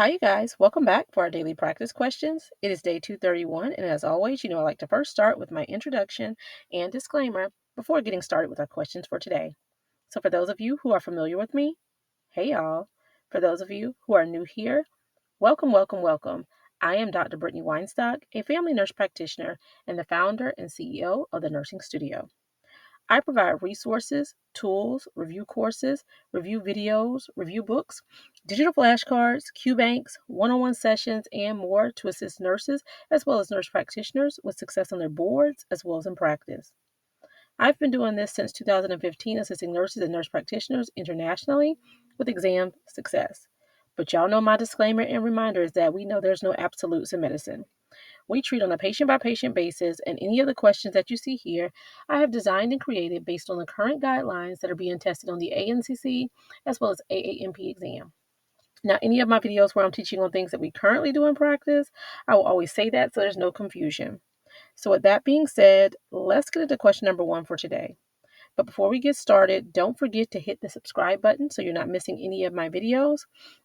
Hi, you guys. Welcome back for our daily practice questions. It is day 231, and as always, I like to first start with my introduction and disclaimer before getting started with our questions for today. So, for those of you who are familiar with me, hey y'all. For those of you who are new here, welcome, welcome, welcome. I am Dr. Brittany Weinstock, a family nurse practitioner and the founder and CEO of the Nursing Studio. I provide resources, tools, review courses, review videos, review books, digital flashcards, Q banks, one-on-one sessions, and more to assist nurses as well as nurse practitioners with success on their boards as well as in practice. I've been doing this since 2015, assisting nurses and nurse practitioners internationally with exam success. But y'all know my disclaimer and reminder is that we know there's no absolutes in medicine. We treat on a patient-by-patient basis, and any of the questions that you see here, I have designed and created based on the current guidelines that are being tested on the ANCC as well as AANP exam. Now, any of my videos where I'm teaching on things that we currently do in practice, I will always say that so there's no confusion. So with that being said, let's get into question number 1 for today. But before we get started, don't forget to hit the subscribe button so you're not missing any of my videos.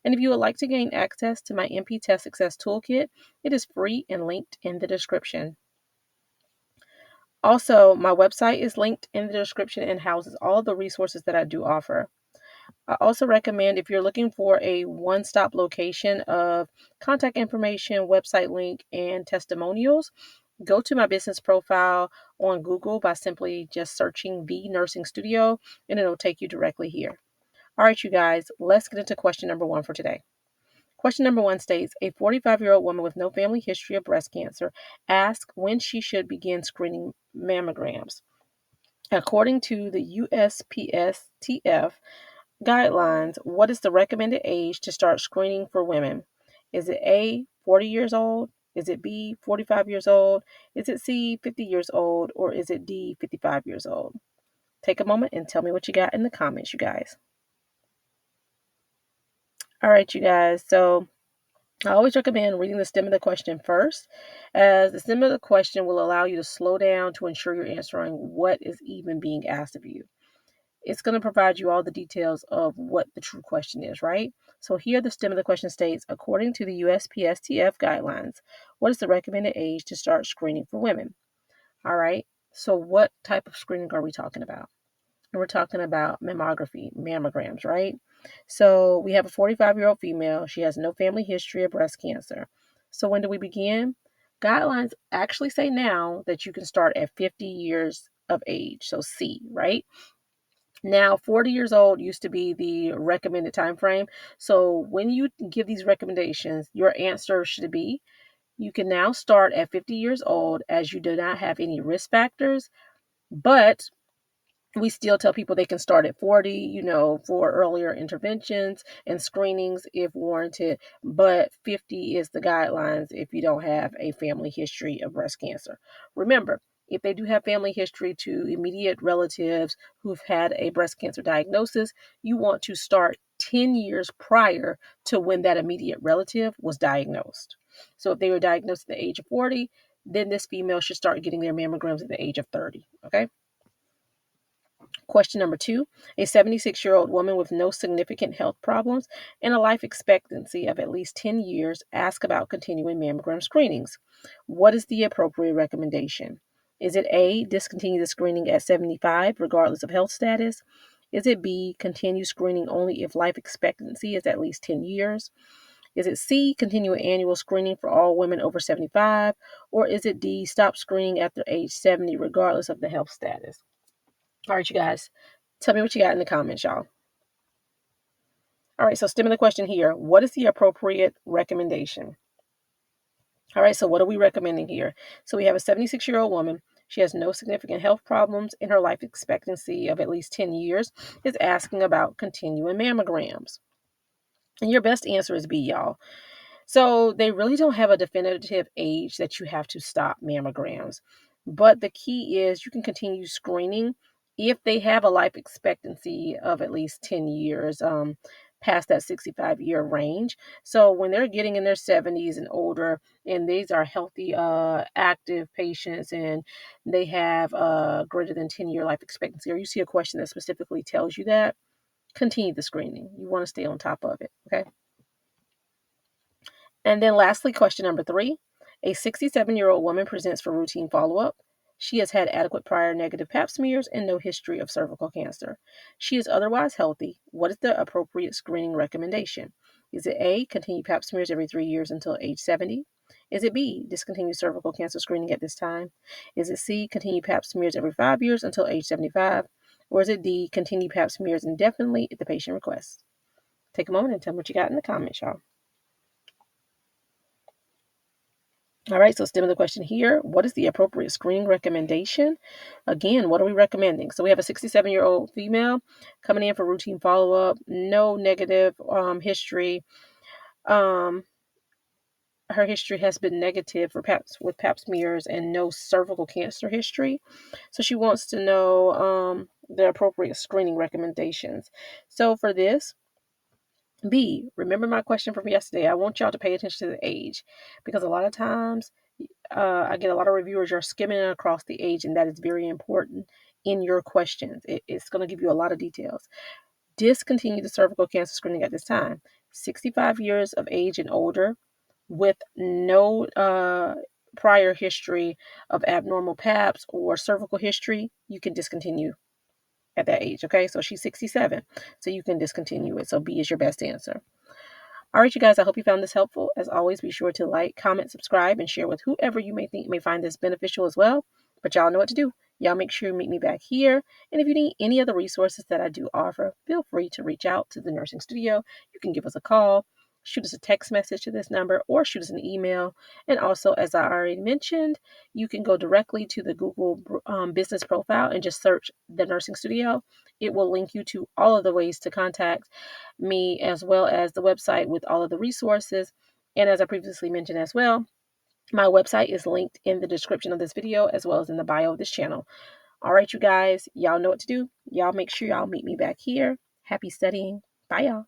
And if you would like to gain access to my NP Test Success Toolkit, it is free and linked in the description. Also, my website is linked in the description and houses all the resources that I do offer. I also recommend if you're looking for a one-stop location of contact information, website link, and testimonials, go to my business profile on Google by simply just searching The Nursing Studio, and it'll take you directly here. All right, you guys, let's get into question number 1 for today. Question number 1 states, a 45-year-old woman with no family history of breast cancer asks when she should begin screening mammograms. According to the USPSTF guidelines, what is the recommended age to start screening for women? Is it A, 40 years old? Is it B, 45 years old? Is it C, 50 years old? Or is it D, 55 years old? Take a moment and tell me what you got in the comments, you guys. All right, you guys. So I always recommend reading the stem of the question first, as the stem of the question will allow you to slow down to ensure you're answering what is even being asked of you. It's going to provide you all the details of what the true question is, right? So here the stem of the question states, according to the USPSTF guidelines, what is the recommended age to start screening for women? All right. So what type of screening are we talking about? And we're talking about mammograms, right? So we have a 45-year-old female. She has no family history of breast cancer. So when do we begin? Guidelines actually say now that you can start at 50 years of age. So C, right? Now, 40 years old used to be the recommended time frame. So when you give these recommendations, your answer should be, you can now start at 50 years old as you do not have any risk factors, but we still tell people they can start at 40, for earlier interventions and screenings if warranted, but 50 is the guidelines if you don't have a family history of breast cancer. Remember, if they do have family history to immediate relatives who've had a breast cancer diagnosis, you want to start 10 years prior to when that immediate relative was diagnosed. So if they were diagnosed at the age of 40, then this female should start getting their mammograms at the age of 30, okay? Question number 2, a 76-year-old woman with no significant health problems and a life expectancy of at least 10 years asks about continuing mammogram screenings. What is the appropriate recommendation? Is it A, discontinue the screening at 75 regardless of health status? Is it B, continue screening only if life expectancy is at least 10 years? Is it C, continue annual screening for all women over 75? Or is it D, stop screening after age 70 regardless of the health status? All right, you guys, tell me what you got in the comments, y'all. All right, so stem of the question here, what is the appropriate recommendation? All right, so what are we recommending here? So we have a 76-year-old woman. She has no significant health problems, and her life expectancy of at least 10 years is asking about continuing mammograms. And your best answer is B, y'all. So they really don't have a definitive age that you have to stop mammograms. But the key is you can continue screening if they have a life expectancy of at least 10 years past that 65-year range. So when they're getting in their 70s and older, and these are healthy, active patients, and they have greater than 10-year life expectancy, or you see a question that specifically tells you that, continue the screening. You want to stay on top of it, okay? And then lastly, question number 3. A 67-year-old woman presents for routine follow-up. She has had adequate prior negative pap smears and no history of cervical cancer. She is otherwise healthy. What is the appropriate screening recommendation? Is it A, continue pap smears every 3 years until age 70? Is it B, discontinue cervical cancer screening at this time? Is it C, continue pap smears every 5 years until age 75? Or is it D, continue pap smears indefinitely if the patient requests? Take a moment and tell me what you got in the comments, y'all. All right, so stem of the question here, what is the appropriate screening recommendation? Again, what are we recommending? So we have a 67-year-old female coming in for routine follow-up, no negative history. Her history has been negative for with pap smears and no cervical cancer history. So she wants to know the appropriate screening recommendations. So for this, B, remember my question from yesterday. I want y'all to pay attention to the age, because a lot of times I get a lot of reviewers are skimming across the age, and that is very important in your questions. It's going to give you a lot of details. Discontinue the cervical cancer screening at this time. 65 years of age and older with no prior history of abnormal paps or cervical history, you can discontinue at that age. Okay, so she's 67, so you can discontinue it. So B is your best answer. All right, you guys, I hope you found this helpful. As always, be sure to like, comment, subscribe, and share with whoever you may think may find this beneficial as well. But y'all know what to do. Y'all make sure you meet me back here. And if you need any of the resources that I do offer, feel free to reach out to the nursing studio. You can give us a call, shoot us a text message to this number, or shoot us an email. And also, as I already mentioned, you can go directly to the Google business profile and just search the nursing studio. It will link you to all of the ways to contact me, as well as the website with all of the resources. And as I previously mentioned as well, my website is linked in the description of this video as well as in the bio of this channel. All right, you guys, y'all know what to do. Y'all make sure y'all meet me back here. Happy studying. Bye, y'all.